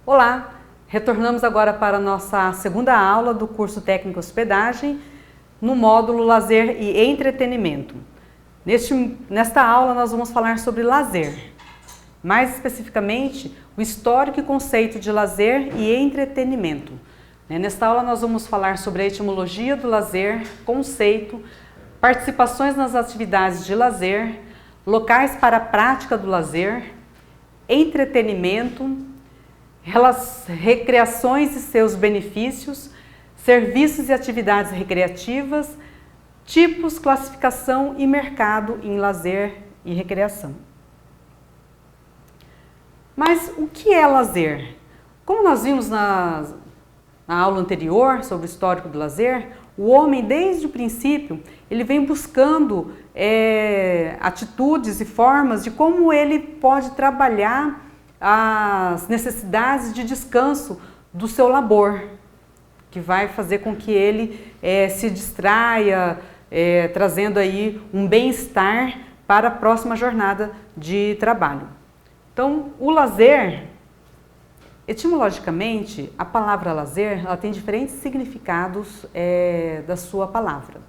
Olá, retornamos agora para a nossa segunda aula do curso Técnico Hospedagem, no módulo Lazer e Entretenimento. Nesta aula nós vamos falar sobre lazer, mais especificamente o histórico e conceito de lazer e entretenimento. Nesta aula nós vamos falar sobre a etimologia do lazer, conceito, participações nas atividades de lazer, locais para a prática do lazer, entretenimento, recreações e seus benefícios, serviços e atividades recreativas, tipos, classificação e mercado em lazer e recreação. Mas o que é lazer? Como nós vimos na aula anterior sobre o histórico do lazer, o homem desde o princípio ele vem buscando atitudes e formas de como ele pode trabalhar as necessidades de descanso do seu labor, que vai fazer com que ele se distraia, trazendo aí um bem-estar para a próxima jornada de trabalho. Então, o lazer, etimologicamente, a palavra lazer, ela tem diferentes significados da sua palavra.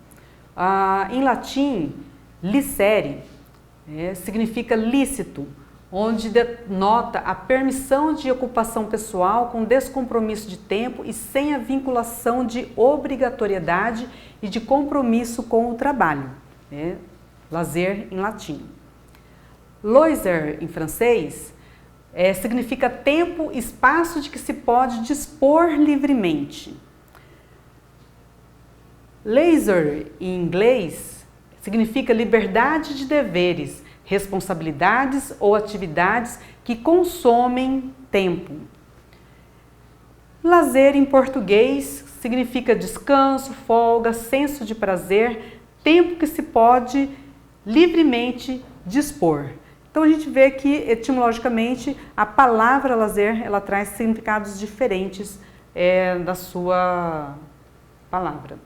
Em latim, licere significa lícito, onde denota a permissão de ocupação pessoal com descompromisso de tempo e sem a vinculação de obrigatoriedade e de compromisso com o trabalho. Lazer em latim. Loisir, em francês, significa tempo, espaço de que se pode dispor livremente. Leisure, em inglês, significa liberdade de deveres, responsabilidades ou atividades que consomem tempo. Lazer, em português, significa descanso, folga, senso de prazer, tempo que se pode livremente dispor. Então a gente vê que etimologicamente a palavra lazer ela traz significados diferentes da sua palavra.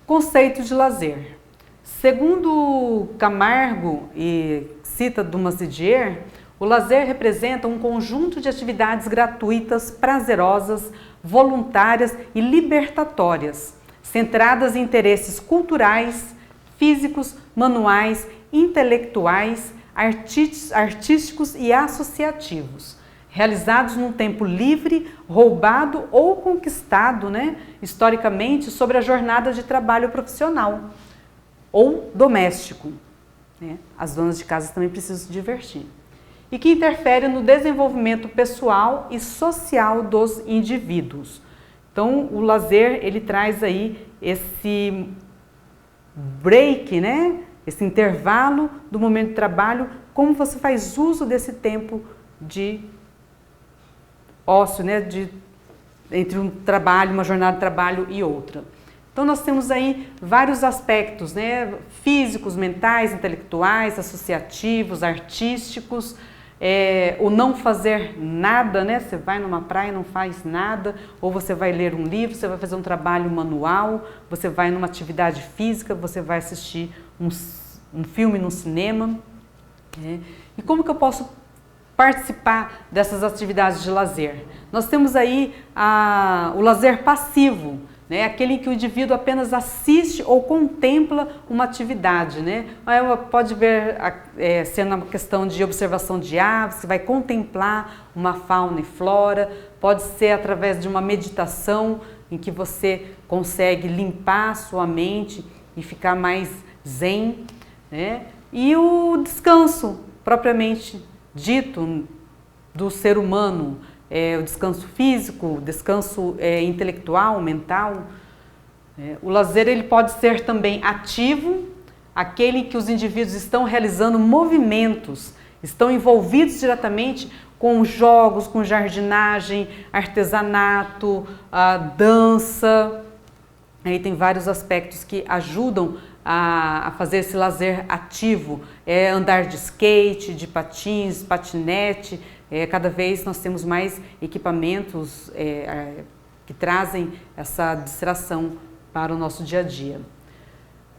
Conceito de lazer. Segundo Camargo e cita Dumas Didier, o lazer representa um conjunto de atividades gratuitas, prazerosas, voluntárias e libertatórias, centradas em interesses culturais, físicos, manuais, intelectuais, artísticos e associativos, realizados num tempo livre, roubado ou conquistado, historicamente, sobre a jornada de trabalho profissional ou doméstico. As donas de casa também precisam se divertir. E que interfere no desenvolvimento pessoal e social dos indivíduos. Então, o lazer, ele traz aí esse break, esse intervalo do momento de trabalho, como você faz uso desse tempo de ócio, entre um trabalho, uma jornada de trabalho e outra. Então nós temos aí vários aspectos, físicos, mentais, intelectuais, associativos, artísticos, o não fazer nada, Você vai numa praia e não faz nada, ou você vai ler um livro, você vai fazer um trabalho manual, você vai numa atividade física, você vai assistir um filme no cinema. E como que eu posso participar dessas atividades de lazer? Nós temos aí o lazer passivo, aquele em que o indivíduo apenas assiste ou contempla uma atividade, Pode ver sendo uma questão de observação de aves, você vai contemplar uma fauna e flora, pode ser através de uma meditação em que você consegue limpar a sua mente e ficar mais zen, E o descanso propriamente dito do ser humano, o descanso físico, o descanso intelectual, mental. O lazer ele pode ser também ativo, aquele em que os indivíduos estão realizando movimentos, estão envolvidos diretamente com jogos, com jardinagem, artesanato, dança. Aí tem vários aspectos que ajudam a fazer esse lazer ativo, andar de skate, de patins, patinete. Cada vez nós temos mais equipamentos que trazem essa distração para o nosso dia a dia.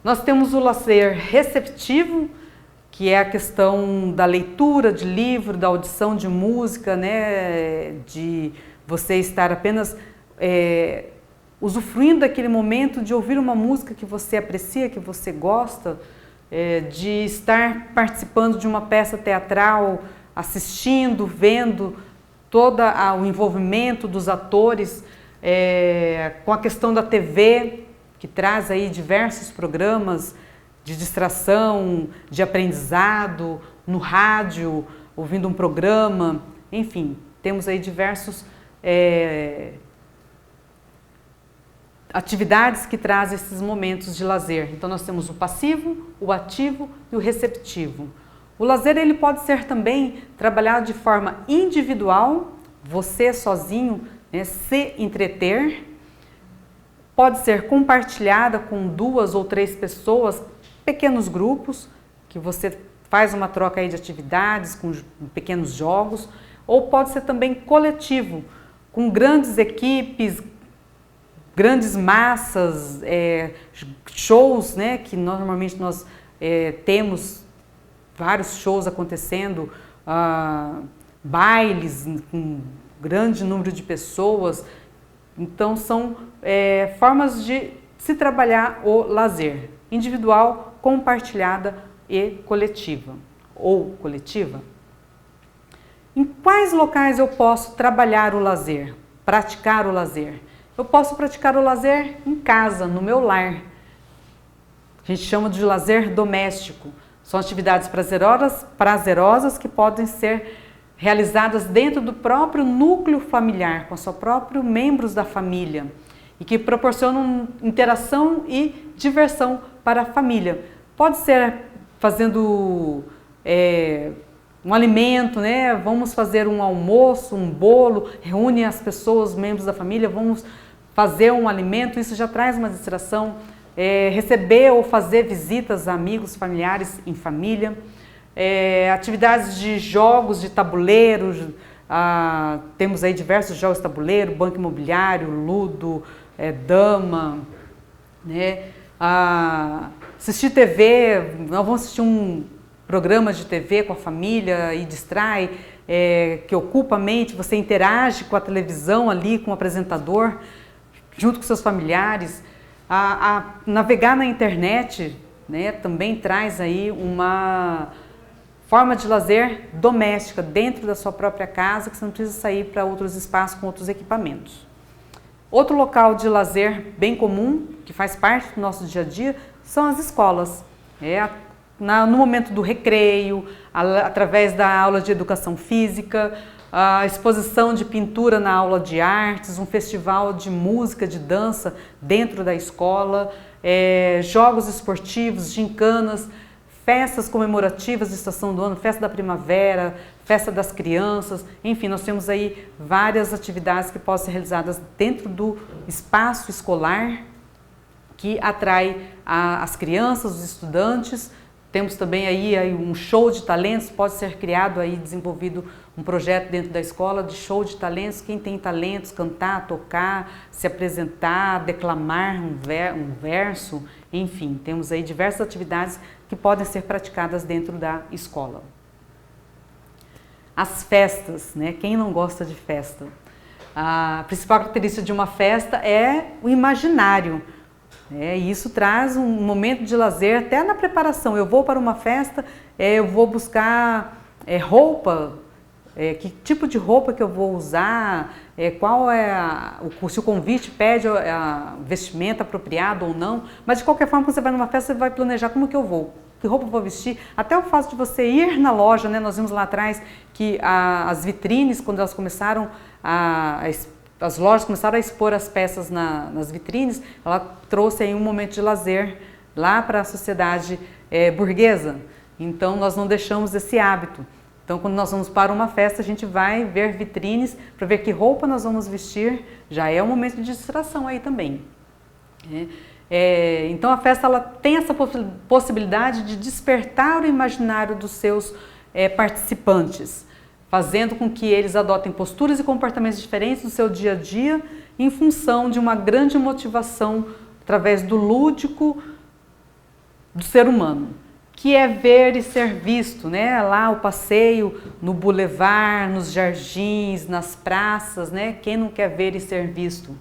Nós temos o lazer receptivo, que é a questão da leitura de livro, da audição de música, né, de você estar apenas usufruindo daquele momento de ouvir uma música que você aprecia, que você gosta, de estar participando de uma peça teatral, assistindo, vendo todo o envolvimento dos atores, com a questão da TV, que traz aí diversos programas de distração, de aprendizado, no rádio, ouvindo um programa, enfim, temos aí diversos atividades que trazem esses momentos de lazer. Então nós temos o passivo, o ativo e o receptivo. O lazer ele pode ser também trabalhado de forma individual, você sozinho, né, se entreter. Pode ser compartilhada com 2 ou 3 pessoas, pequenos grupos, que você faz uma troca aí de atividades, com pequenos jogos, ou pode ser também coletivo, com grandes equipes, grandes massas, shows, né, que normalmente nós temos vários shows acontecendo, bailes com grande número de pessoas. Então são formas de se trabalhar o lazer, individual, compartilhada e coletiva, ou coletiva. Em quais locais eu posso trabalhar o lazer, praticar o lazer? Eu posso praticar o lazer em casa, no meu lar. A gente chama de lazer doméstico. São atividades prazerosas que podem ser realizadas dentro do próprio núcleo familiar, com os próprios membros da família, e que proporcionam interação e diversão para a família. Pode ser fazendo um alimento, né? Vamos fazer um almoço, um bolo, reúne as pessoas, os membros da família, vamos fazer um alimento, isso já traz uma distração. Receber ou fazer visitas a amigos, familiares em família. Atividades de jogos de tabuleiro, temos aí diversos jogos de tabuleiro, banco imobiliário, ludo, dama, né? Assistir TV, nós vamos assistir um programa de TV com a família e distrai, que ocupa a mente, você interage com a televisão ali, com o apresentador, junto com seus familiares. Navegar na internet, né, também traz aí uma forma de lazer doméstica, dentro da sua própria casa, que você não precisa sair para outros espaços com outros equipamentos. Outro local de lazer bem comum, que faz parte do nosso dia a dia, são as escolas. No momento do recreio, através da aula de educação física, a exposição de pintura na aula de artes, um festival de música, de dança dentro da escola, jogos esportivos, gincanas, festas comemorativas de estação do ano, festa da primavera, festa das crianças, enfim, nós temos aí várias atividades que podem ser realizadas dentro do espaço escolar, que atrai as crianças, os estudantes. Temos também aí um show de talentos, pode ser criado aí, desenvolvido um projeto dentro da escola de show de talentos. Quem tem talentos, cantar, tocar, se apresentar, declamar um verso, enfim, temos aí diversas atividades que podem ser praticadas dentro da escola. As festas, né? Quem não gosta de festa? A principal característica de uma festa é o imaginário. E isso traz um momento de lazer até na preparação. Eu vou para uma festa, eu vou buscar roupa, que tipo de roupa que eu vou usar, qual se o convite pede a vestimenta apropriada ou não. Mas de qualquer forma, quando você vai numa festa, você vai planejar como que eu vou, que roupa eu vou vestir. Até o fato de você ir na loja, né? Nós vimos lá atrás que as vitrines, quando elas começaram as lojas começaram a expor as peças nas vitrines, ela trouxe aí um momento de lazer lá para a sociedade burguesa. Então nós não deixamos esse hábito. Então quando nós vamos para uma festa, a gente vai ver vitrines para ver que roupa nós vamos vestir, já é um momento de distração aí também. Então a festa ela tem essa possibilidade de despertar o imaginário dos seus participantes, fazendo com que eles adotem posturas e comportamentos diferentes no seu dia a dia, em função de uma grande motivação através do lúdico do ser humano. que é ver e ser visto, né? Lá o passeio no bulevar, nos jardins, nas praças, né? Quem não quer ver e ser visto?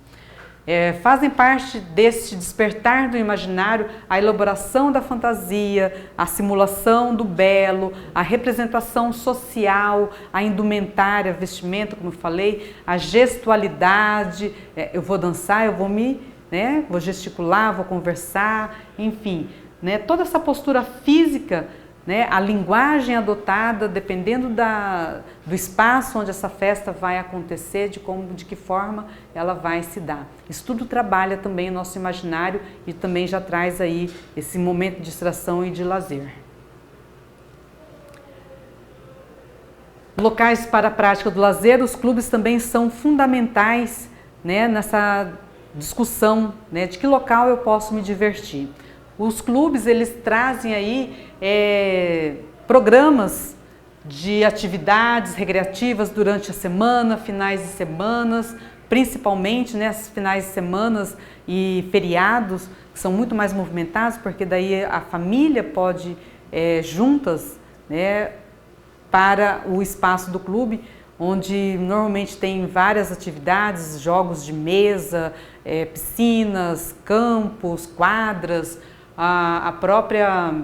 Fazem parte deste despertar do imaginário a elaboração da fantasia, a simulação do belo, a representação social, a indumentária, vestimenta, como eu falei, a gestualidade, eu vou dançar, eu vou vou gesticular, vou conversar, enfim, né, toda essa postura física, né, a linguagem adotada, dependendo do espaço onde essa festa vai acontecer, de que forma ela vai se dar. Isso tudo trabalha também o nosso imaginário e também já traz aí esse momento de distração e de lazer. Locais para a prática do lazer, os clubes também são fundamentais, né, nessa discussão, né, de que local eu posso me divertir. Os clubes, eles trazem aí programas de atividades recreativas durante a semana, finais de semanas, principalmente nesses finais de semanas e feriados, que são muito mais movimentados, porque daí a família pode juntas, né, para o espaço do clube, onde normalmente tem várias atividades, jogos de mesa, piscinas, campos, quadras, a própria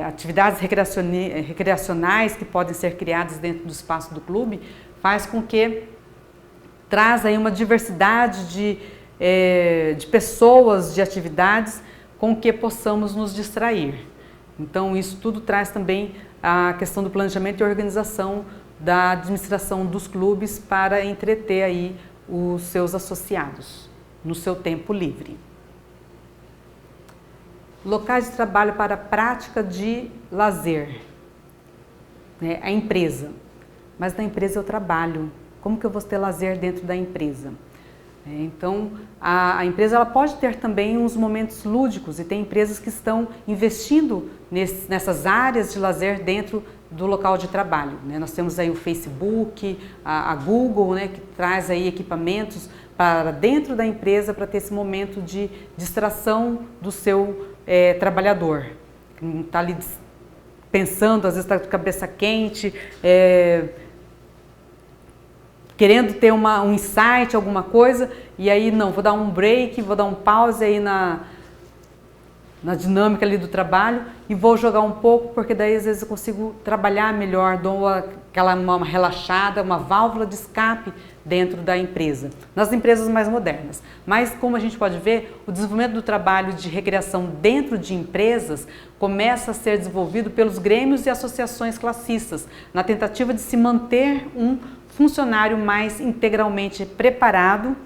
atividades recreacionais que podem ser criadas dentro do espaço do clube, faz com que traz aí uma diversidade de pessoas, de atividades com que possamos nos distrair. Então isso tudo traz também a questão do planejamento e organização da administração dos clubes para entreter aí os seus associados no seu tempo livre. Locais de trabalho para a prática de lazer, né? A empresa. Mas na empresa eu trabalho. Como que eu vou ter lazer dentro da empresa? Então, a empresa ela pode ter também uns momentos lúdicos e tem empresas que estão investindo nessas áreas de lazer dentro do local de trabalho, né? Nós temos aí o Facebook, a Google, né, que traz aí equipamentos para dentro da empresa para ter esse momento de distração do seu trabalhador, que não está ali pensando, às vezes está de cabeça quente, querendo ter um insight, alguma coisa, e aí não, vou dar um break, vou dar um pause aí na dinâmica ali do trabalho e vou jogar um pouco, porque daí às vezes eu consigo trabalhar melhor, dou uma relaxada, uma válvula de escape dentro da empresa, nas empresas mais modernas. Mas como a gente pode ver, o desenvolvimento do trabalho de recreação dentro de empresas começa a ser desenvolvido pelos grêmios e associações classistas, na tentativa de se manter um funcionário mais integralmente preparado,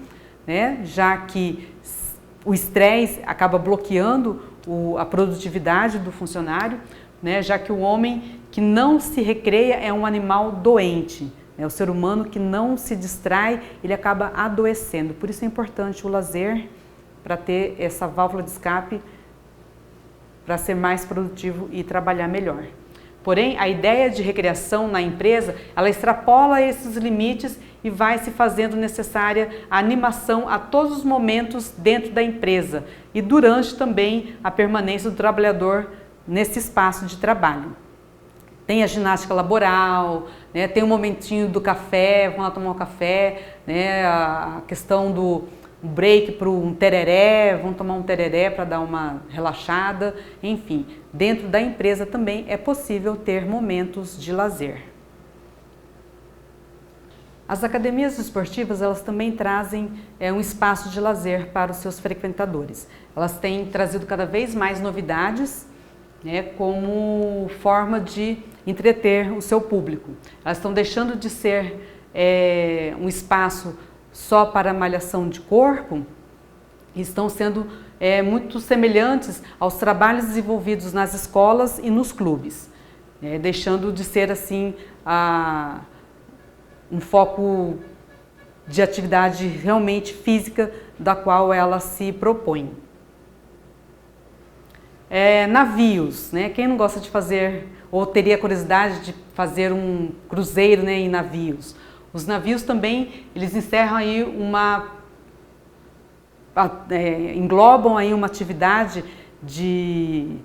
né, já que o estresse acaba bloqueando a produtividade do funcionário, né, já que o homem que não se recreia é um animal doente. O ser humano que não se distrai, ele acaba adoecendo. Por isso é importante o lazer, para ter essa válvula de escape, para ser mais produtivo e trabalhar melhor. Porém, a ideia de recreação na empresa, ela extrapola esses limites e vai se fazendo necessária a animação a todos os momentos dentro da empresa e durante também a permanência do trabalhador nesse espaço de trabalho. Tem a ginástica laboral, né, tem o momentinho do café, vamos lá tomar um café, né, a questão do break para um tereré, vamos tomar um tereré para dar uma relaxada, enfim. Dentro da empresa também é possível ter momentos de lazer. As academias esportivas, elas também trazem um espaço de lazer para os seus frequentadores. Elas têm trazido cada vez mais novidades, né, como forma de entreter o seu público. Elas estão deixando de ser um espaço só para malhação de corpo e estão sendo muito semelhantes aos trabalhos desenvolvidos nas escolas e nos clubes, deixando de ser assim um foco de atividade realmente física da qual ela se propõe. Navios, né? Quem não gosta de fazer ou teria curiosidade de fazer um cruzeiro, né, em navios? Os navios também, eles encerram aí englobam aí uma atividade de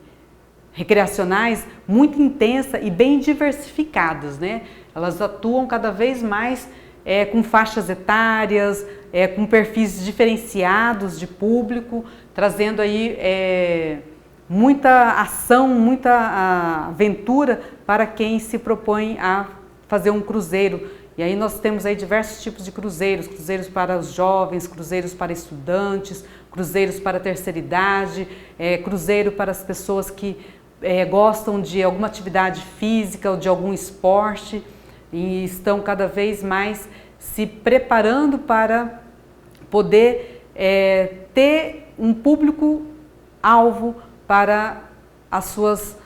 recreacionais muito intensa e bem diversificadas, né? Elas atuam cada vez mais com faixas etárias, com perfis diferenciados de público, trazendo aí muita ação, muita aventura para quem se propõe a fazer um cruzeiro. E aí nós temos aí diversos tipos de cruzeiros, cruzeiros para os jovens, cruzeiros para estudantes, cruzeiros para a terceira idade, cruzeiro para as pessoas que gostam de alguma atividade física ou de algum esporte e estão cada vez mais se preparando para poder ter um público-alvo para as suas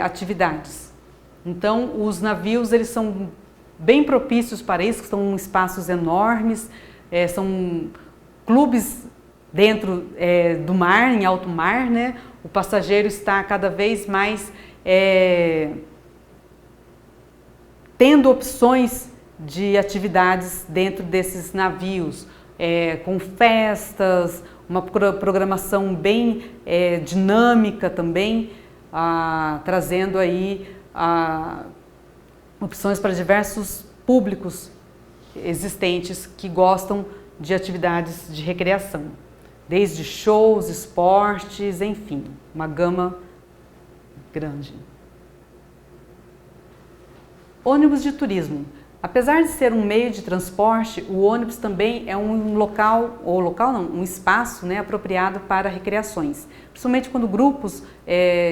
atividades. Então, os navios eles são bem propícios para isso, que são espaços enormes, são clubes dentro do mar, em alto mar, né? O passageiro está cada vez mais tendo opções de atividades dentro desses navios, com festas, uma programação bem dinâmica também, trazendo aí opções para diversos públicos existentes que gostam de atividades de recreação, desde shows, esportes, enfim, uma gama grande. Ônibus de turismo. Apesar de ser um meio de transporte, o ônibus também é um um espaço, né, apropriado para recreações. Principalmente quando grupos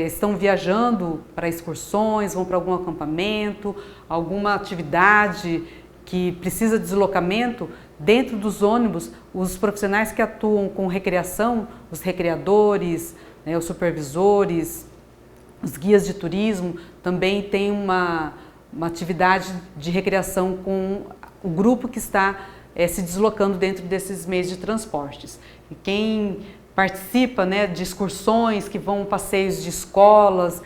estão viajando para excursões, vão para algum acampamento, alguma atividade que precisa de deslocamento, dentro dos ônibus, os profissionais que atuam com recreação, os recreadores, né, os supervisores, os guias de turismo, também têm uma atividade de recreação com o grupo que está se deslocando dentro desses meios de transportes. E quem participa, né, de excursões, que vão passeios de escolas,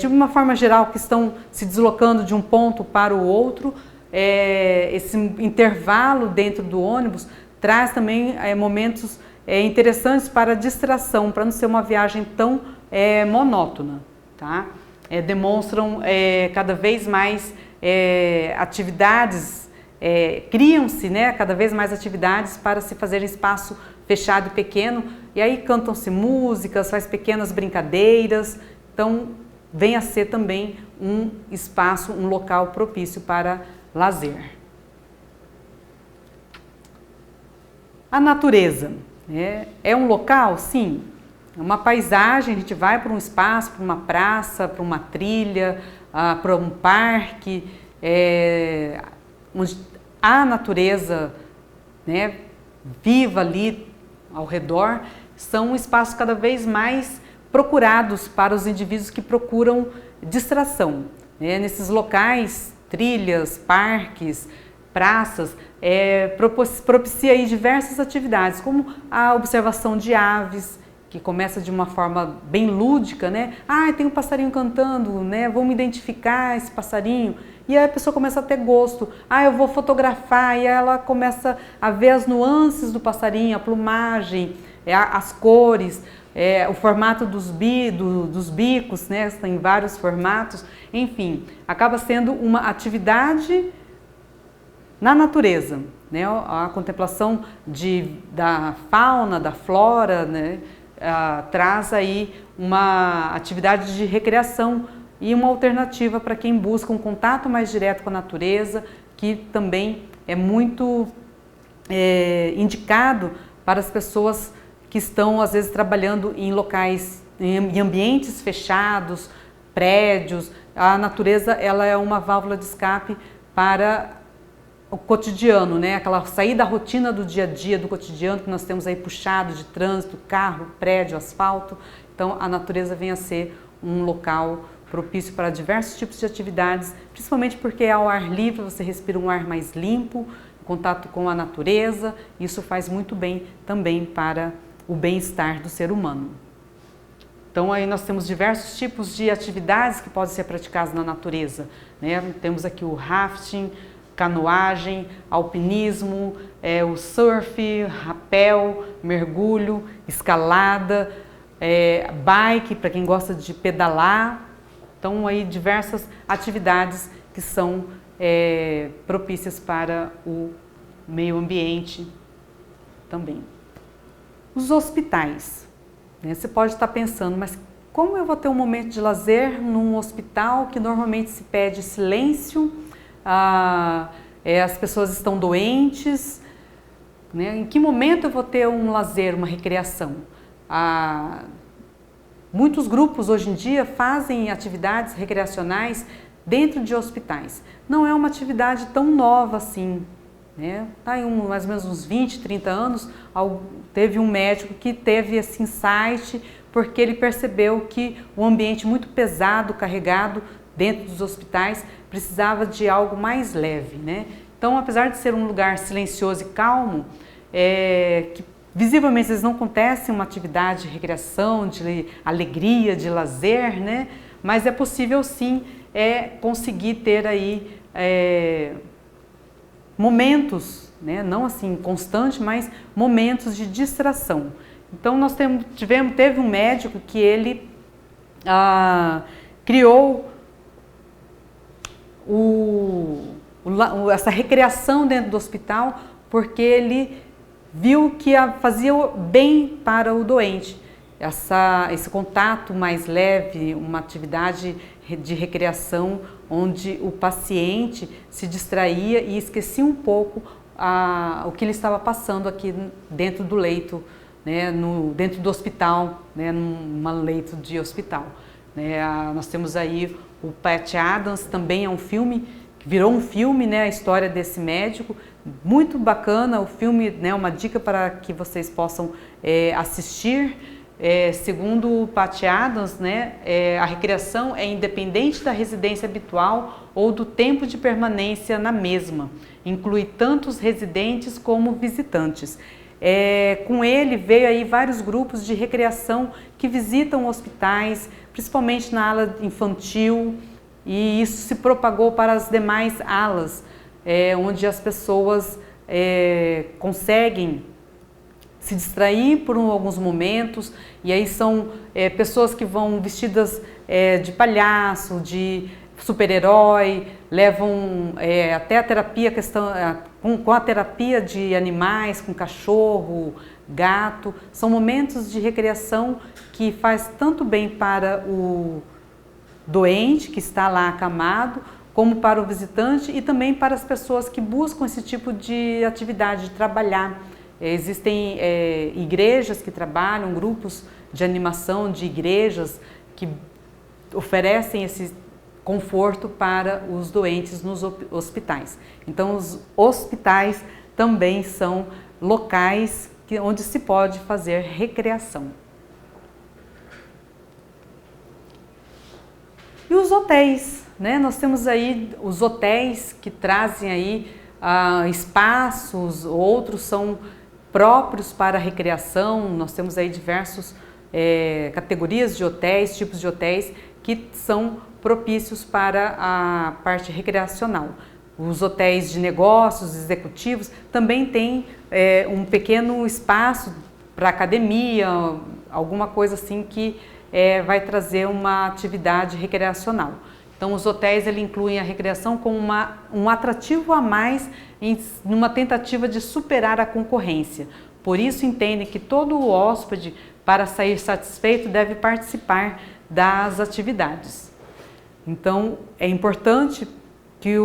de uma forma geral que estão se deslocando de um ponto para o outro, esse intervalo dentro do ônibus traz também momentos interessantes para distração, para não ser uma viagem tão monótona, tá? Demonstram cada vez mais atividades, criam-se, né, cada vez mais atividades para se fazer em espaço fechado e pequeno, e aí cantam-se músicas, faz pequenas brincadeiras, então vem a ser também um espaço, um local propício para lazer. A natureza é um local, sim. É uma paisagem, a gente vai para um espaço, para uma praça, para uma trilha, para um parque, onde a natureza, né, viva ali ao redor, são espaços cada vez mais procurados para os indivíduos que procuram distração. Nesses locais, trilhas, parques, praças, propicia aí diversas atividades, como a observação de aves, que começa de uma forma bem lúdica, né? Tem um passarinho cantando, né? Vou me identificar esse passarinho. E aí a pessoa começa a ter gosto. Eu vou fotografar, e ela começa a ver as nuances do passarinho, a plumagem, as cores, o formato dos bicos, né? Tem vários formatos. Enfim, acaba sendo uma atividade na natureza, né? A contemplação da fauna, da flora, né? Traz aí uma atividade de recreação e uma alternativa para quem busca um contato mais direto com a natureza, que também é muito indicado para as pessoas que estão às vezes trabalhando em locais, em ambientes fechados, prédios. A natureza ela é uma válvula de escape para o cotidiano, né? Aquela sair da rotina do dia a dia, do cotidiano que nós temos aí puxado de trânsito, carro, prédio, asfalto. Então a natureza vem a ser um local propício para diversos tipos de atividades, principalmente porque ao ar livre você respira um ar mais limpo, contato com a natureza, isso faz muito bem também para o bem-estar do ser humano. Então aí nós temos diversos tipos de atividades que podem ser praticadas na natureza, né? Temos aqui o rafting, canoagem, alpinismo, o surf, rapel, mergulho, escalada, bike para quem gosta de pedalar. Então aí diversas atividades que são propícias para o meio ambiente também. Os hospitais, né? Você pode estar pensando, mas como eu vou ter um momento de lazer num hospital que normalmente se pede silêncio, as pessoas estão doentes, né? Em que momento eu vou ter um lazer, uma recreação? Muitos grupos hoje em dia fazem atividades recreacionais dentro de hospitais. Não é uma atividade tão nova assim, né? Tá em mais ou menos uns 20, 30 anos, teve um médico que teve esse insight porque ele percebeu que o ambiente muito pesado, carregado dentro dos hospitais, precisava de algo mais leve, né? Então, apesar de ser um lugar silencioso e calmo, que visivelmente eles não acontecem uma atividade de recreação, de alegria, de lazer, né? Mas é possível sim conseguir ter aí momentos, né? Não assim constante, mas momentos de distração. Então nós teve um médico que ele criou essa recreação dentro do hospital porque ele viu que fazia bem para o doente. Esse contato mais leve, uma atividade de recreação onde o paciente se distraía e esquecia um pouco o que ele estava passando aqui dentro do leito, né, dentro do hospital, né, num leito de hospital. Né. Nós temos aí o Patch Adams, também é um filme, que virou um filme, né, a história desse médico, muito bacana o filme, né, uma dica para que vocês possam assistir. Segundo o Patch Adams, né, a recreação é independente da residência habitual ou do tempo de permanência na mesma, inclui tanto os residentes como visitantes. Com ele veio aí vários grupos de recreação que visitam hospitais, principalmente na ala infantil, e isso se propagou para as demais alas, onde as pessoas conseguem se distrair por alguns momentos, e aí são pessoas que vão vestidas de palhaço, de super-herói, levam até a terapia, com a terapia de animais, com cachorro, gato. São momentos de recreação que faz tanto bem para o doente que está lá acamado, como para o visitante e também para as pessoas que buscam esse tipo de atividade, de trabalhar. Existem igrejas que trabalham, grupos de animação de igrejas que oferecem esse conforto para os doentes nos hospitais. Então, os hospitais também são locais onde se pode fazer recreação. E os hotéis, né? Nós temos aí os hotéis que trazem aí espaços, outros são próprios para recreação. Nós temos aí diversas categorias de hotéis, tipos de hotéis que são propícios para a parte recreacional. Os hotéis de negócios executivos também têm um pequeno espaço para academia, alguma coisa assim que vai trazer uma atividade recreacional. Então os hotéis incluem a recreação como um atrativo a mais numa tentativa de superar a concorrência. Por isso entendem que todo o hóspede, para sair satisfeito, deve participar das atividades. Então é importante que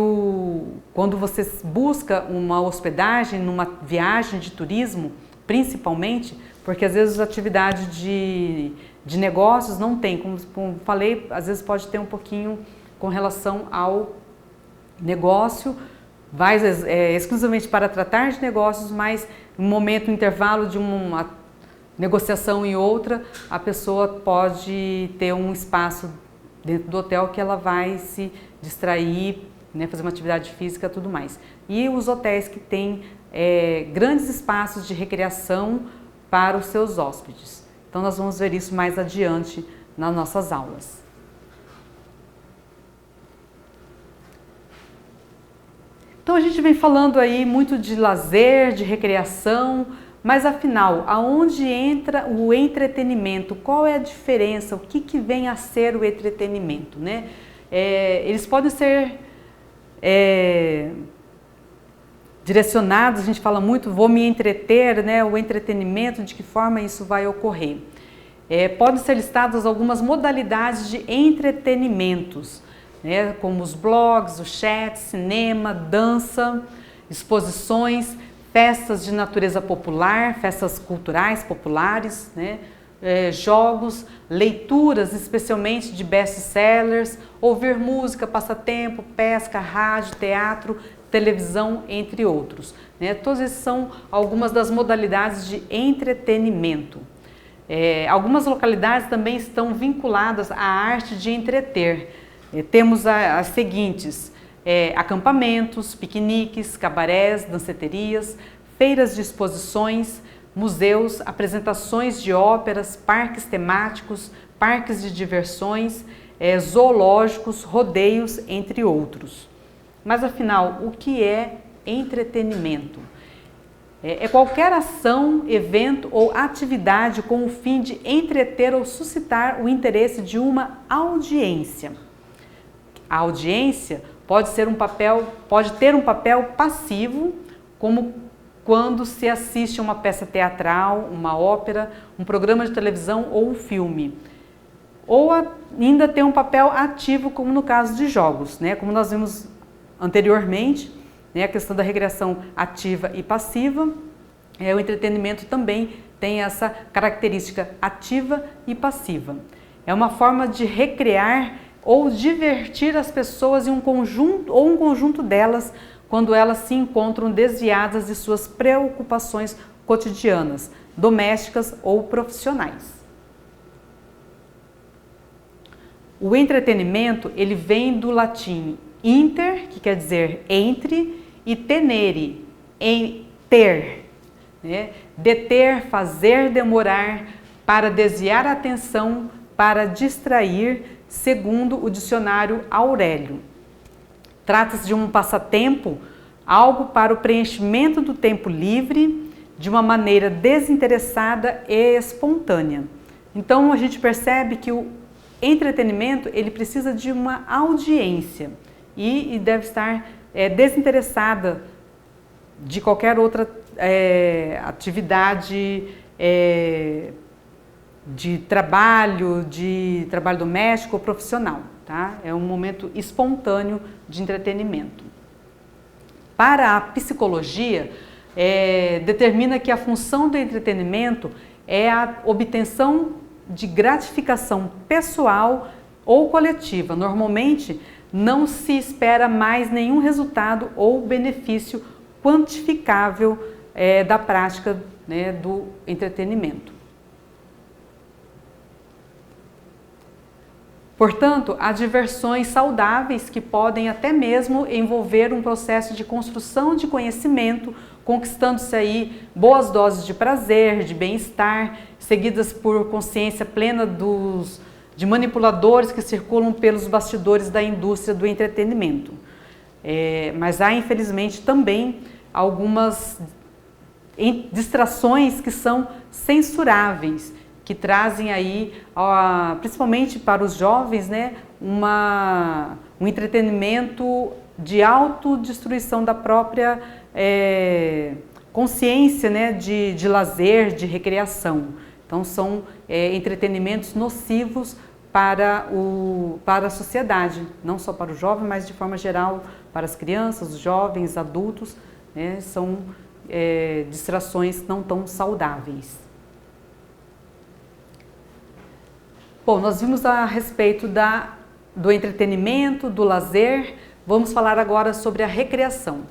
quando você busca uma hospedagem, numa viagem de turismo, principalmente, porque às vezes as atividades de negócios não tem, como falei, às vezes pode ter um pouquinho com relação ao negócio, vai exclusivamente para tratar de negócios, mas no momento, no intervalo de uma negociação e outra, a pessoa pode ter um espaço dentro do hotel que ela vai se distrair, né, fazer uma atividade física e tudo mais. E os hotéis que têm grandes espaços de recreação para os seus hóspedes. Então nós vamos ver isso mais adiante nas nossas aulas. Então a gente vem falando aí muito de lazer, de recreação, Mas afinal, aonde entra o entretenimento? Qual é a diferença? O que vem a ser o entretenimento, né? Eles podem ser direcionados, a gente fala muito, vou me entreter, né? O entretenimento, de que forma isso vai ocorrer? Podem ser listadas algumas modalidades de entretenimentos, né? Como os blogs, o chat, cinema, dança, exposições, festas de natureza popular, festas culturais populares, né? Jogos, leituras, especialmente de best-sellers, ouvir música, passatempo, pesca, rádio, teatro, televisão, entre outros, né? Todas essas são algumas das modalidades de entretenimento. Algumas localidades também estão vinculadas à arte de entreter. Temos as seguintes: acampamentos, piqueniques, cabarés, danceterias, feiras de exposições, museus, apresentações de óperas, parques temáticos, parques de diversões, zoológicos, rodeios, entre outros. Mas afinal, o que é entretenimento? É qualquer ação, evento ou atividade com o fim de entreter ou suscitar o interesse de uma audiência. A audiência pode ter um papel passivo, como quando se assiste a uma peça teatral, uma ópera, um programa de televisão ou um filme. Ou ainda tem um papel ativo, como no caso de jogos, né? Como nós vimos anteriormente, né? A questão da recreação ativa e passiva. O entretenimento também tem essa característica ativa e passiva. É uma forma de recrear ou divertir as pessoas em um conjunto delas quando elas se encontram desviadas de suas preocupações cotidianas, domésticas ou profissionais. O entretenimento, ele vem do latim inter, que quer dizer entre, e tenere, ter, né? Deter, fazer demorar, para desviar a atenção, para distrair, segundo o dicionário Aurélio. Trata-se de um passatempo, algo para o preenchimento do tempo livre, de uma maneira desinteressada e espontânea. Então a gente percebe que o entretenimento, ele precisa de uma audiência e deve estar desinteressada de qualquer outra atividade de trabalho doméstico ou profissional, tá? É um momento espontâneo de entretenimento. Para a psicologia, determina que a função do entretenimento é a obtenção de gratificação pessoal ou coletiva. Normalmente, não se espera mais nenhum resultado ou benefício quantificável da prática, né, do entretenimento. Portanto, há diversões saudáveis que podem até mesmo envolver um processo de construção de conhecimento, conquistando-se aí boas doses de prazer, de bem-estar, seguidas por consciência plena de manipuladores que circulam pelos bastidores da indústria do entretenimento. Mas há, infelizmente, também algumas distrações que são censuráveis, que trazem aí, principalmente para os jovens, né, um entretenimento de autodestruição da própria consciência, né, de lazer, de recreação. Então são entretenimentos nocivos para a sociedade, não só para o jovem, mas de forma geral para as crianças, os jovens, adultos, né, são distrações não tão saudáveis. Bom, nós vimos a respeito do entretenimento, do lazer. Vamos falar agora sobre a recreação.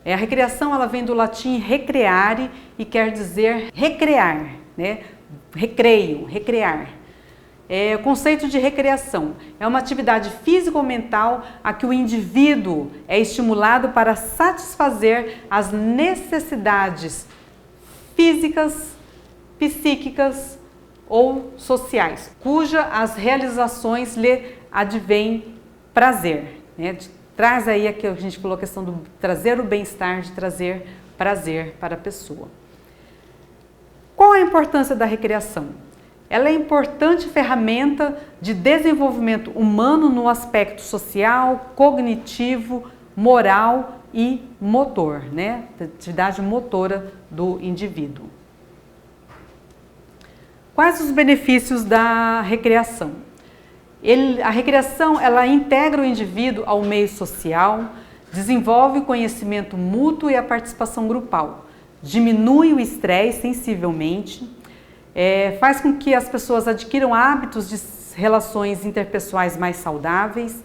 A recreação, ela vem do latim recreare e quer dizer recrear, né? Recreio, recrear. O conceito de recreação é uma atividade física ou mental a que o indivíduo é estimulado para satisfazer as necessidades físicas, psíquicas ou sociais, cuja as realizações lhe advém prazer, né? Traz aí que a gente falou a questão do trazer o bem-estar, de trazer prazer para a pessoa. Qual a importância da recreação? Ela é importante ferramenta de desenvolvimento humano no aspecto social, cognitivo, moral e motor, né? Atividade motora do indivíduo. Quais os benefícios da recreação? A recreação, ela integra o indivíduo ao meio social, desenvolve o conhecimento mútuo e a participação grupal, diminui o estresse sensivelmente, faz com que as pessoas adquiram hábitos de relações interpessoais mais saudáveis,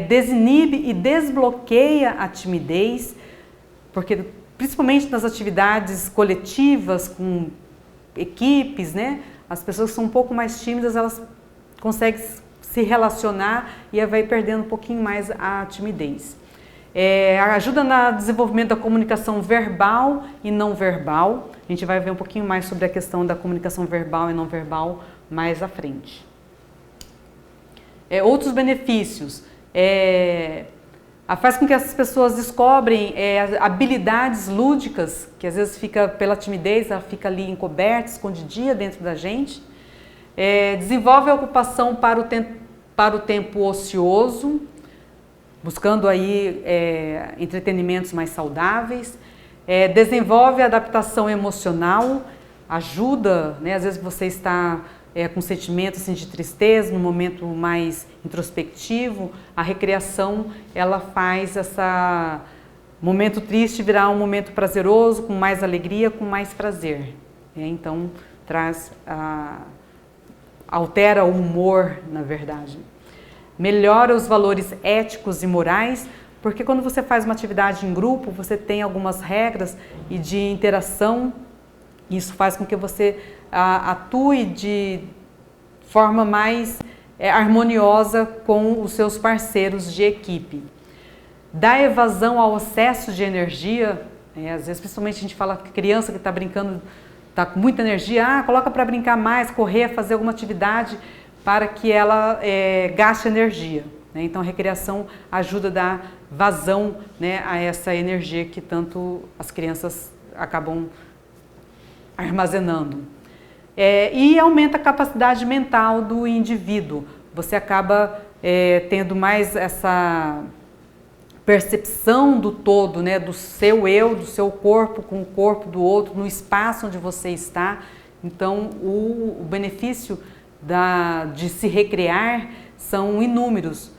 desinibe e desbloqueia a timidez, porque principalmente nas atividades coletivas, com equipes, né, as pessoas que são um pouco mais tímidas, elas conseguem se relacionar e vai perdendo um pouquinho mais a timidez. Ajuda no desenvolvimento da comunicação verbal e não verbal. A gente vai ver um pouquinho mais sobre a questão da comunicação verbal e não verbal mais à frente. Outros benefícios. Faz com que as pessoas descobrem habilidades lúdicas, que às vezes fica pela timidez, ela fica ali encoberta, escondidinha dentro da gente. Desenvolve a ocupação para o tempo ocioso, buscando aí entretenimentos mais saudáveis. Desenvolve a adaptação emocional, ajuda, né, às vezes você está com sentimento assim, de tristeza, num momento mais introspectivo, a recreação ela faz esse momento triste virar um momento prazeroso, com mais alegria, com mais prazer. Então altera o humor, na verdade. Melhora os valores éticos e morais, porque quando você faz uma atividade em grupo, você tem algumas regras e de interação, isso faz com que você atue de forma mais harmoniosa com os seus parceiros de equipe. Dá evasão ao excesso de energia, às vezes principalmente a gente fala que criança que está brincando, está com muita energia, coloca para brincar mais, correr, fazer alguma atividade para que ela gaste energia. Então a recreação ajuda a dar vazão, né, a essa energia que tanto as crianças acabam armazenando. E aumenta a capacidade mental do indivíduo. Você acaba tendo mais essa percepção do todo, né, do seu eu, do seu corpo com o corpo do outro, no espaço onde você está. Então o benefício de se recrear são inúmeros,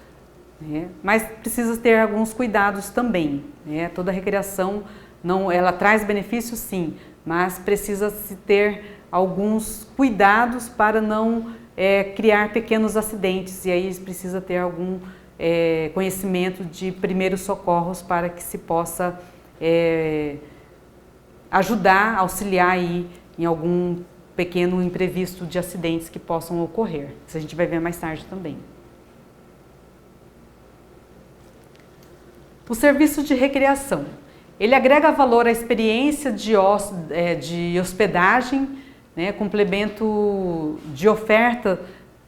né? Mas precisa ter alguns cuidados também, né? Toda recreação, ela traz benefícios sim, mas precisa se ter alguns cuidados para não criar pequenos acidentes, e aí precisa ter algum conhecimento de primeiros socorros para que se possa ajudar, auxiliar aí em algum pequeno imprevisto de acidentes que possam ocorrer. Isso a gente vai ver mais tarde também. O serviço de recreação. Ele agrega valor à experiência de hospedagem, né, complemento de oferta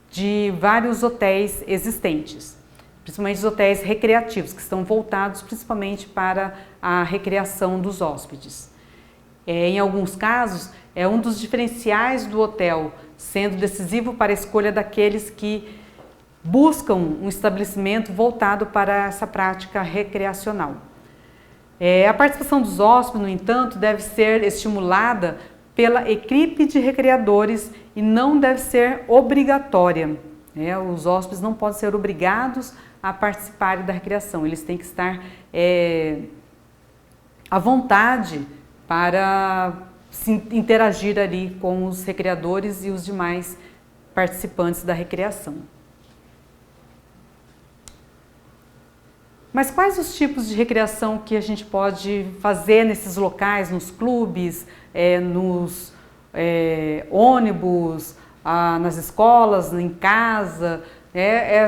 de vários hotéis existentes, principalmente os hotéis recreativos, que estão voltados principalmente para a recreação dos hóspedes. Em alguns casos, é um dos diferenciais do hotel, sendo decisivo para a escolha daqueles que buscam um estabelecimento voltado para essa prática recreacional. A participação dos hóspedes, no entanto, deve ser estimulada pela equipe de recreadores e não deve ser obrigatória. Os hóspedes não podem ser obrigados a participarem da recreação, eles têm que estar à vontade para se interagir ali com os recreadores e os demais participantes da recreação. Mas quais os tipos de recreação que a gente pode fazer nesses locais, nos clubes, nos ônibus, nas escolas, em casa?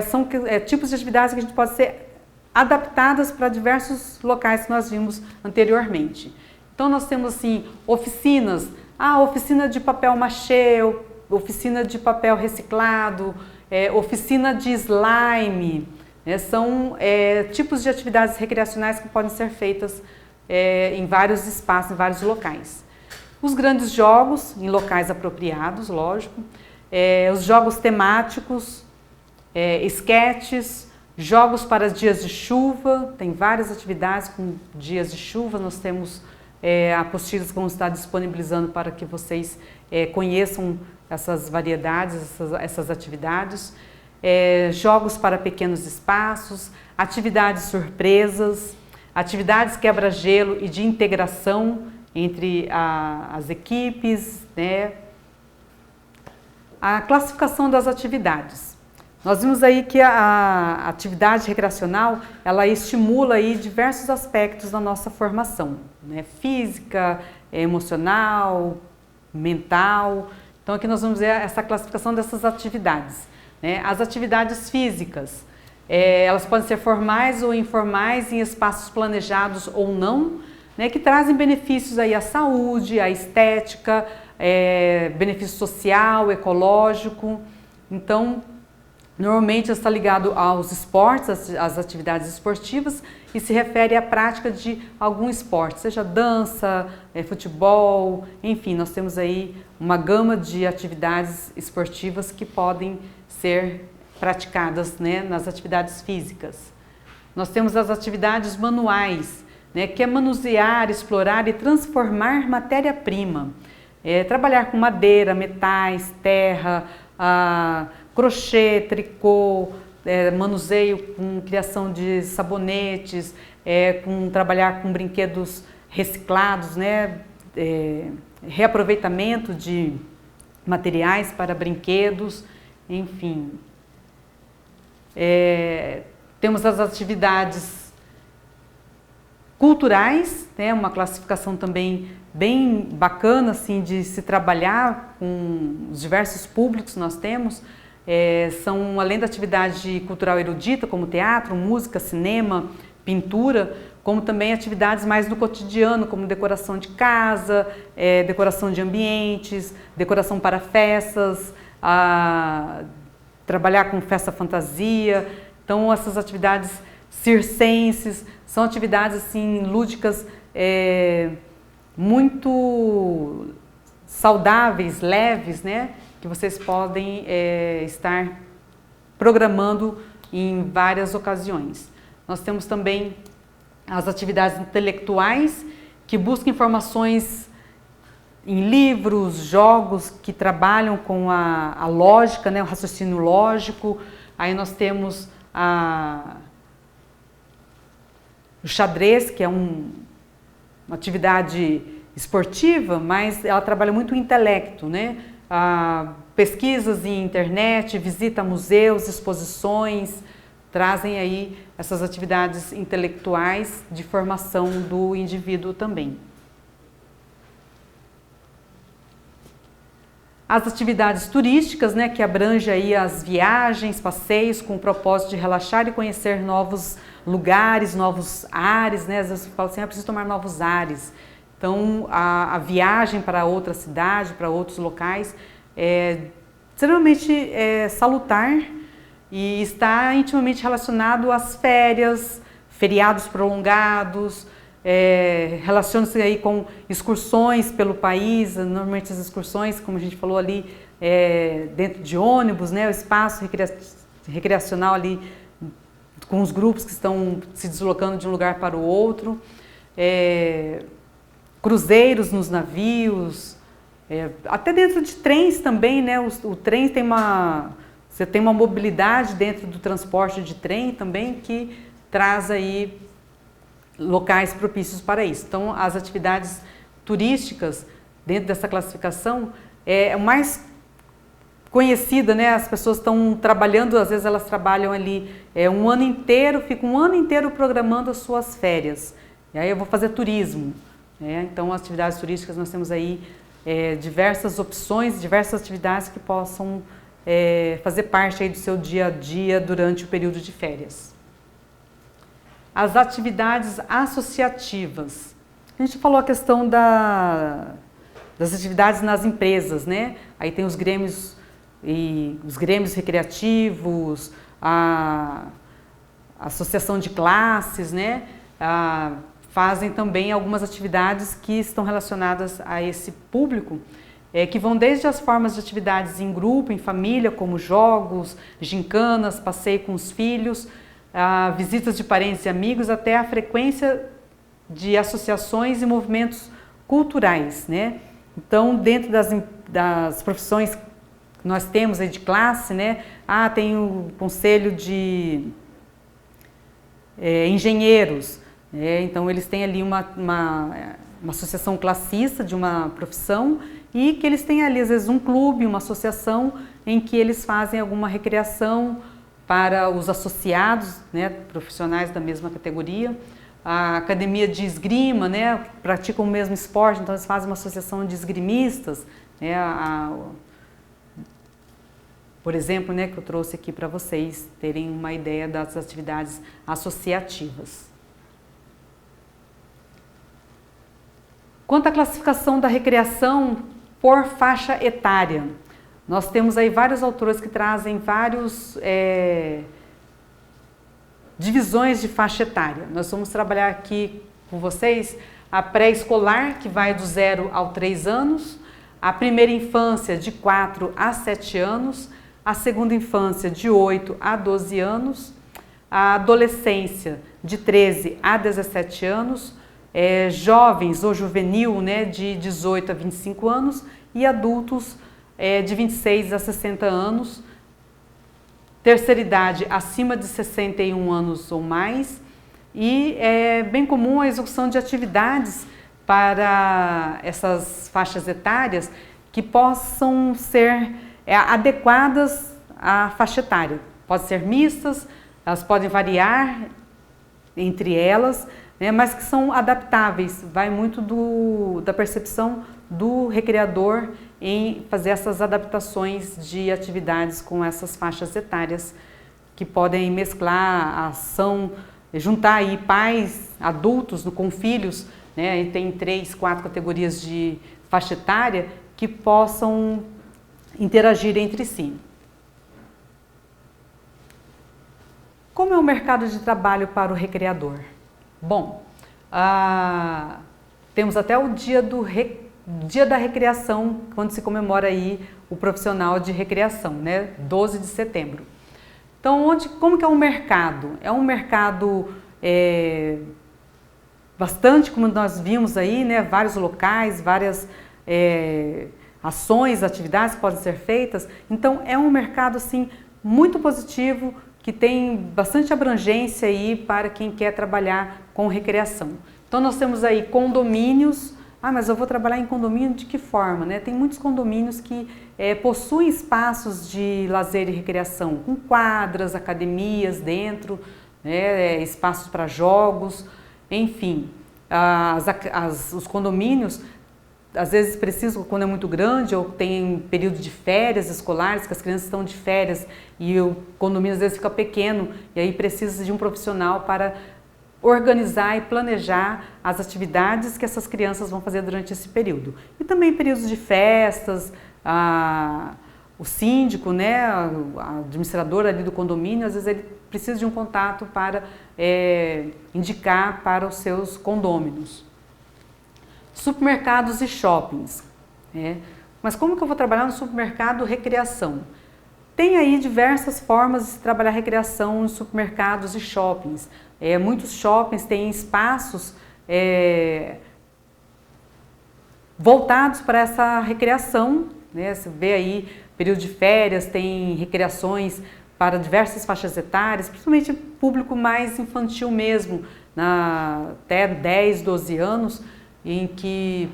São tipos de atividades que a gente pode ser adaptadas para diversos locais que nós vimos anteriormente. Então nós temos assim oficinas, oficina de papel machê, oficina de papel reciclado, oficina de slime. São tipos de atividades recreacionais que podem ser feitas em vários espaços, em vários locais. Os grandes jogos, em locais apropriados, lógico. Os jogos temáticos, esquetes, jogos para dias de chuva, tem várias atividades com dias de chuva, nós temos apostilas que vão estar disponibilizando para que vocês conheçam essas variedades, essas atividades. Jogos para pequenos espaços, atividades surpresas, atividades quebra-gelo e de integração entre as equipes, né? A classificação das atividades. Nós vimos aí que a atividade recreacional, ela estimula aí diversos aspectos da nossa formação, né? Física, emocional, mental. Então aqui nós vamos ver essa classificação dessas atividades, né? As atividades físicas, elas podem ser formais ou informais, em espaços planejados ou não, né? Que trazem benefícios aí à saúde, à estética, benefício social, ecológico. Então, normalmente está ligado aos esportes, às atividades esportivas, e se refere à prática de algum esporte, seja dança, futebol, enfim, nós temos aí uma gama de atividades esportivas que podem ser praticadas, né, nas atividades físicas. Nós temos as atividades manuais, né, que é manusear, explorar e transformar matéria-prima. Trabalhar com madeira, metais, terra, crochê, tricô, manuseio com criação de sabonetes, trabalhar com brinquedos reciclados, né? Reaproveitamento de materiais para brinquedos, enfim. Temos as atividades culturais, né? Uma classificação também bem bacana assim, de se trabalhar com os diversos públicos que nós temos. São, além da atividade cultural erudita, como teatro, música, cinema, pintura, como também atividades mais do cotidiano, como decoração de casa, decoração de ambientes, decoração para festas, trabalhar com festa fantasia. Então, essas atividades circenses são atividades assim, lúdicas, muito saudáveis, leves, né? Que vocês podem estar programando em várias ocasiões. Nós temos também as atividades intelectuais, que buscam informações em livros, jogos que trabalham com a lógica, né? O raciocínio lógico. Aí nós temos o xadrez, que é uma atividade esportiva, mas ela trabalha muito o intelecto, né? Pesquisas em internet, visita a museus, exposições, trazem aí essas atividades intelectuais de formação do indivíduo também. As atividades turísticas, né, que abrange aí as viagens, passeios com o propósito de relaxar e conhecer novos lugares, novos ares, né? Às vezes eu falo assim, preciso tomar novos ares. Então, a viagem para outra cidade, para outros locais, é extremamente salutar e está intimamente relacionado às férias, feriados prolongados, relaciona-se aí com excursões pelo país. Normalmente as excursões, como a gente falou ali, dentro de ônibus, né, o espaço recreacional ali com os grupos que estão se deslocando de um lugar para o outro. Cruzeiros nos navios, até dentro de trens também, né? O trem tem você tem uma mobilidade dentro do transporte de trem também que traz aí locais propícios para isso. Então, as atividades turísticas dentro dessa classificação é o mais conhecida, né? As pessoas estão trabalhando, às vezes elas trabalham ali um ano inteiro, ficam um ano inteiro programando as suas férias. E aí eu vou fazer turismo. Então, as atividades turísticas, nós temos aí diversas opções, diversas atividades que possam fazer parte aí do seu dia a dia durante o período de férias. As atividades associativas. A gente falou a questão das atividades nas empresas, né? Aí tem os grêmios recreativos, a associação de classes, né? A fazem também algumas atividades que estão relacionadas a esse público, que vão desde as formas de atividades em grupo, em família, como jogos, gincanas, passeio com os filhos, visitas de parentes e amigos, até a frequência de associações e movimentos culturais, né? Então, dentro das profissões que nós temos aí de classe, né? Tem o conselho de engenheiros, então eles têm ali uma associação classista de uma profissão e que eles têm ali às vezes um clube, uma associação em que eles fazem alguma recreação para os associados, né, profissionais da mesma categoria. A academia de esgrima, né, praticam o mesmo esporte, então eles fazem uma associação de esgrimistas, né, por exemplo, né, que eu trouxe aqui para vocês terem uma ideia das atividades associativas. Quanto à classificação da recreação por faixa etária, nós temos aí vários autores que trazem vários divisões de faixa etária. Nós vamos trabalhar aqui com vocês a pré-escolar, que vai do 0 ao 3 anos, a primeira infância de 4 a 7 anos, a segunda infância de 8 a 12 anos, a adolescência de 13 a 17 anos, jovens ou juvenil, né, de 18 a 25 anos e adultos de 26 a 60 anos, terceira idade acima de 61 anos ou mais, e é bem comum a execução de atividades para essas faixas etárias que possam ser adequadas à faixa etária. Podem ser mistas, elas podem variar entre elas, né, mas que são adaptáveis, vai muito da percepção do recreador em fazer essas adaptações de atividades com essas faixas etárias que podem mesclar a ação, juntar aí pais, adultos com filhos, né, e tem 3, 4 categorias de faixa etária que possam interagir entre si. Como é o mercado de trabalho para o recreador? Bom, temos até o dia da recreação, quando se comemora aí o profissional de recreação, né? 12 de setembro. Então, como que é o mercado? É um mercado bastante, como nós vimos aí, né? Vários locais, várias ações, atividades que podem ser feitas. Então, é um mercado, assim, muito positivo, que tem bastante abrangência aí para quem quer trabalhar com recreação. Então, nós temos aí condomínios. Mas eu vou trabalhar em condomínio de que forma, né? Tem muitos condomínios que possuem espaços de lazer e recreação, com quadras, academias dentro, né? Espaços para jogos, enfim. Os condomínios, às vezes precisam, quando é muito grande, ou tem período de férias escolares, que as crianças estão de férias e o condomínio às vezes fica pequeno, e aí precisa de um profissional para organizar e planejar as atividades que essas crianças vão fazer durante esse período. E também períodos de festas, o síndico, né, a administradora ali do condomínio, às vezes ele precisa de um contato para indicar para os seus condôminos. Supermercados e shoppings. Mas como que eu vou trabalhar no supermercado recreação? Tem aí diversas formas de se trabalhar recreação em supermercados e shoppings. Muitos shoppings têm espaços voltados para essa recreação, né? Você vê aí, período de férias, tem recreações para diversas faixas etárias, principalmente público mais infantil mesmo, até 10, 12 anos, em que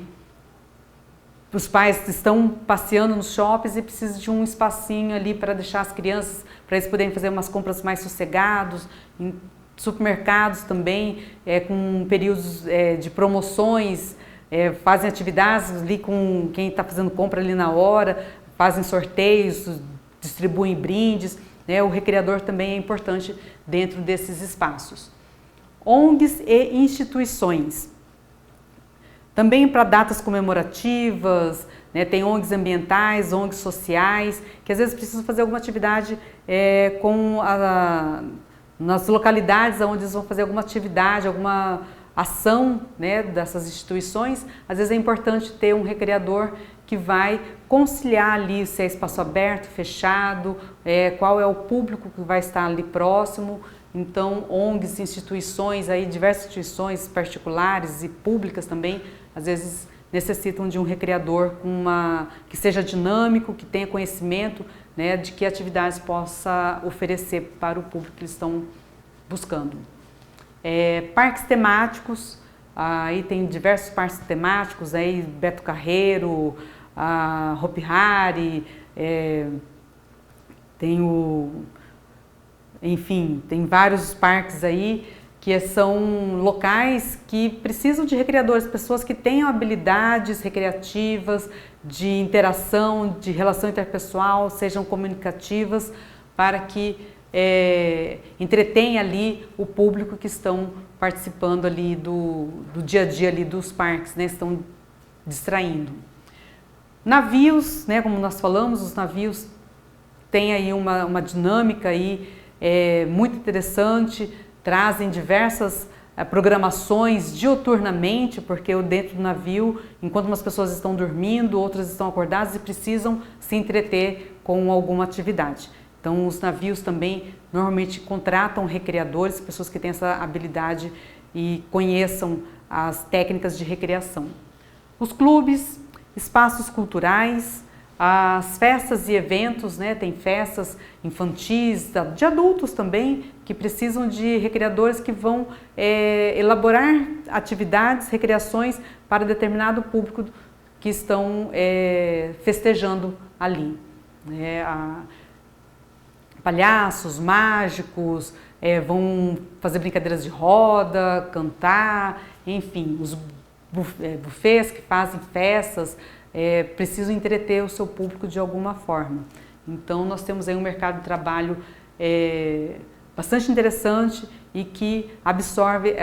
os pais estão passeando nos shoppings e precisam de um espacinho ali para deixar as crianças, para eles poderem fazer umas compras mais sossegados. Em supermercados também, com períodos de promoções, fazem atividades ali com quem está fazendo compra ali na hora, fazem sorteios, distribuem brindes, né? O recreador também é importante dentro desses espaços. ONGs e instituições. Também para datas comemorativas, né? Tem ONGs ambientais, ONGs sociais, que às vezes precisam fazer alguma atividade nas localidades onde eles vão fazer alguma atividade, alguma ação, né, dessas instituições, às vezes é importante ter um recreador que vai conciliar ali se é espaço aberto, fechado, qual é o público que vai estar ali próximo. Então, ONGs, instituições, aí, diversas instituições particulares e públicas também, às vezes necessitam de um recreador que seja dinâmico, que tenha conhecimento, né, de que atividades possa oferecer para o público que eles estão buscando. Parques temáticos, aí tem diversos parques temáticos, aí Beto Carreiro, a Hopi Hari, enfim, tem vários parques aí que são locais que precisam de recreadores, pessoas que tenham habilidades recreativas, de interação, de relação interpessoal, sejam comunicativas, para que entretenha ali o público que estão participando ali do dia a dia ali dos parques, né, estão distraindo. Navios, né, como nós falamos, os navios têm aí uma dinâmica aí, muito interessante, trazem diversas programações diuturnamente, porque dentro do navio, enquanto umas pessoas estão dormindo, outras estão acordadas e precisam se entreter com alguma atividade. Então, os navios também normalmente contratam recreadores, pessoas que têm essa habilidade e conheçam as técnicas de recreação. Os clubes, espaços culturais, as festas e eventos, né? Tem festas infantis, de adultos também, que precisam de recreadores que vão elaborar atividades, recreações para determinado público que estão festejando ali. Palhaços, mágicos, vão fazer brincadeiras de roda, cantar, enfim, os buffets que fazem festas, precisam entreter o seu público de alguma forma. Então, nós temos aí um mercado de trabalho bastante interessante e que absorve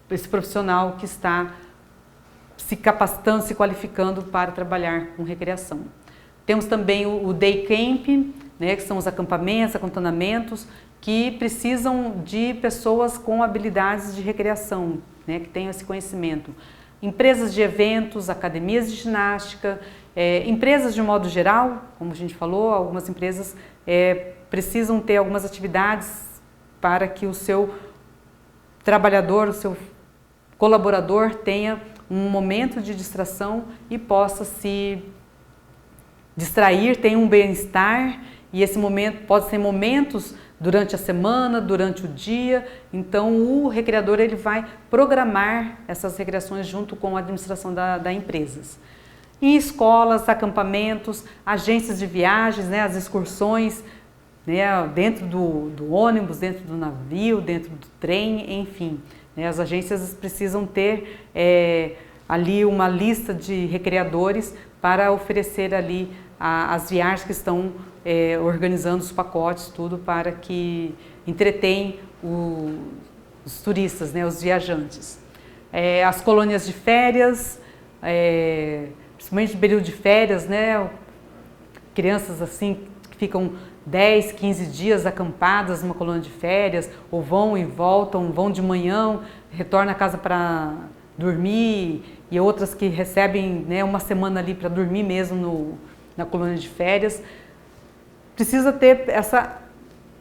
esse profissional que está se capacitando, se qualificando para trabalhar com recreação. Temos também o day camp, né, que são os acampamentos, acantonamentos, que precisam de pessoas com habilidades de recreação, né, que tenham esse conhecimento. Empresas de eventos, academias de ginástica, empresas de um modo geral, como a gente falou, algumas empresas precisam ter algumas atividades para que o seu trabalhador, o seu colaborador tenha um momento de distração e possa se distrair, tenha um bem-estar, e esse momento pode ser momentos durante a semana, durante o dia. Então o recreador ele vai programar essas recreações junto com a administração da empresas. Em escolas, acampamentos, agências de viagens, né, as excursões, né, dentro do ônibus, dentro do navio, dentro do trem, enfim. Né, as agências precisam ter ali uma lista de recreadores para oferecer ali as viagens que estão organizando os pacotes, tudo para que entretenham os turistas, né, os viajantes. As colônias de férias, principalmente no período de férias, né, crianças assim que ficam 10, 15 dias acampadas numa colônia de férias, ou vão e voltam, vão de manhã, retornam a casa para dormir, e outras que recebem, né, uma semana ali para dormir mesmo na colônia de férias. Precisa ter essa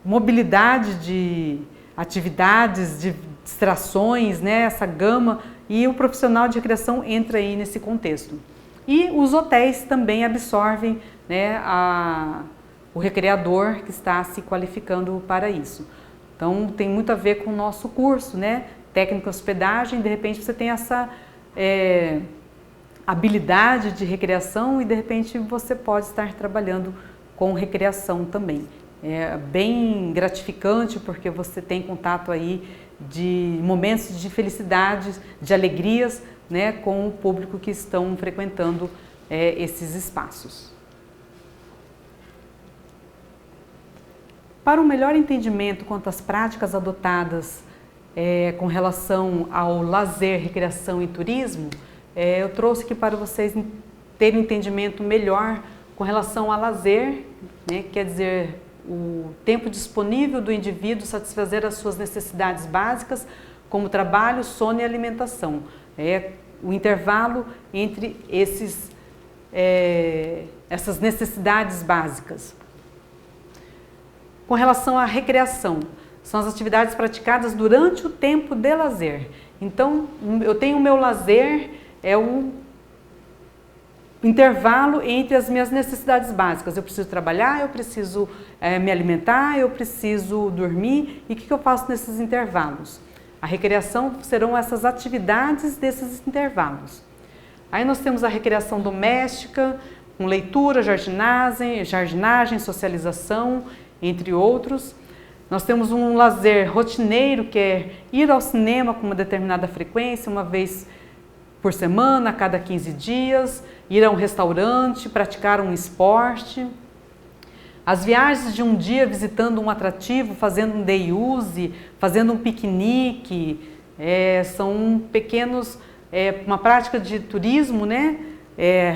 mobilidade de atividades, de distrações, né, essa gama, e o profissional de recreação entra aí nesse contexto. E os hotéis também absorvem, né, o recreador que está se qualificando para isso. Então tem muito a ver com o nosso curso, né, técnica hospedagem. De repente você tem essa habilidade de recreação e de repente você pode estar trabalhando com recreação também. É bem gratificante porque você tem contato aí de momentos de felicidade, de alegrias, né, com o público que estão frequentando esses espaços. Para um melhor entendimento quanto às práticas adotadas com relação ao lazer, recreação e turismo, eu trouxe aqui para vocês terem um entendimento melhor com relação a lazer, né, quer dizer, o tempo disponível do indivíduo satisfazer as suas necessidades básicas, como trabalho, sono e alimentação. É o intervalo entre essas necessidades básicas. Com relação à recreação, são as atividades praticadas durante o tempo de lazer. Então, eu tenho o meu lazer, é o intervalo entre as minhas necessidades básicas. Eu preciso trabalhar, eu preciso me alimentar, eu preciso dormir. E o que eu faço nesses intervalos? A recreação serão essas atividades desses intervalos. Aí nós temos a recreação doméstica, com leitura, jardinagem, socialização, entre outros. Nós temos um lazer rotineiro, que é ir ao cinema com uma determinada frequência, uma vez por semana, a cada 15 dias, ir a um restaurante, praticar um esporte. As viagens de um dia visitando um atrativo, fazendo um day use, fazendo um piquenique, são pequenos, uma prática de turismo, né?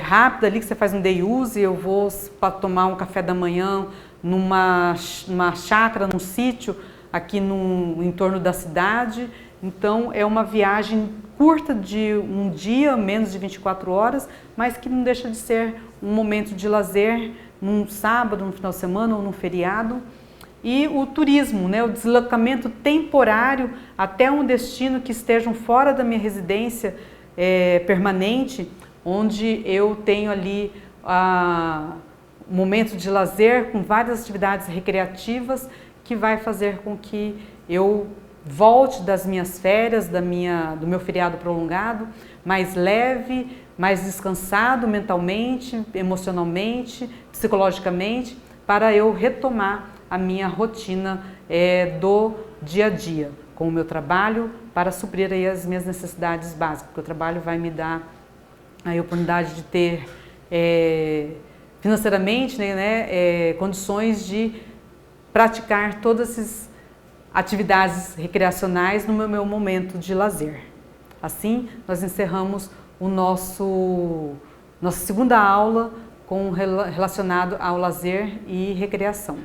Rápida ali, que você faz um day use. Eu vou para tomar um café da manhã numa chácara, num sítio aqui no entorno da cidade. Então é uma viagem curta de um dia, menos de 24 horas, mas que não deixa de ser um momento de lazer num sábado, no final de semana ou num feriado. E o turismo, né, o deslocamento temporário até um destino que estejam fora da minha residência permanente, onde eu tenho ali um momento de lazer com várias atividades recreativas que vai fazer com que eu volte das minhas férias, do meu feriado prolongado, mais leve, mais descansado mentalmente, emocionalmente, psicologicamente, para eu retomar a minha rotina do dia a dia, com o meu trabalho, para suprir aí as minhas necessidades básicas, porque o trabalho vai me dar a oportunidade de ter financeiramente, condições de praticar todas essas atividades recreacionais no meu momento de lazer. Assim, nós encerramos nossa segunda aula relacionado ao lazer e recreação.